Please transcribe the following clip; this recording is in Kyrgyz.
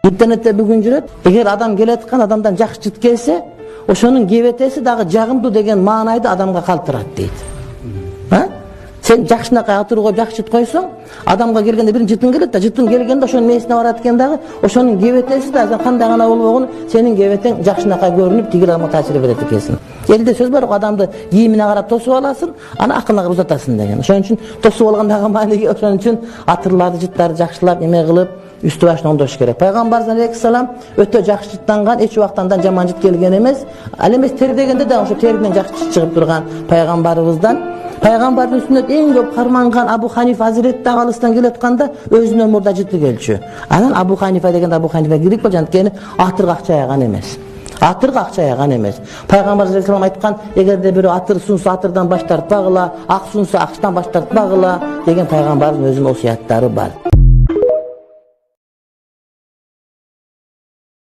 İnternette bugün жүрөт. Эгер адам келаткан адамдан жакшы жыт келсе, ошонун кебетеси дагы жагымдуу деген маанайды адамга калтырат дейт. Sen жакшынакай атыр коюп жакшы жыт койсоң, адамга келгенде бир жытың келет да, жытың келгенде ошонун мээсине барат экен дагы, ошонун кебетеси да сен кандай гана болбогун, сенин кебетең жакшынакай көрүнүп, тиги адамга таасир берет экенсиң. Элде сөз бар, адамды кийимине карап тосуп аласың, аны акылына карап узатасың деген. Ошон үчүн тосуп алгандагы маанеге ошон үчүн атырларды, жыттарды жакшылап эме кылып, üstü başına ondoş gerek. Peygamber Aleyhisselam öte jakşı jıttangan, hiç vaqtandan jaman jıt kelgen emes. Al emes ter degende de ошо теринен jakşı jıt чыгып турган пайгамбарыбыздан. Пайгамбардын сүннөт эң көп карманган Абу Ханифа Hazret дагы алыстан келатканда өзүнүн мурда жыты келчү. Анан Абу Ханифа дегенде Абу Ханифа кирик бол жанткени атырга акча аяган эмес. Атырга акча аяган эмес. Пайгамбар Aleyhisselam айткан, эгерде бирөө атыр сунса атырдан баш тартпагыла, ак сунса актан баш тартпагыла деген пайгамбардын өзүнүн осуяттары бар.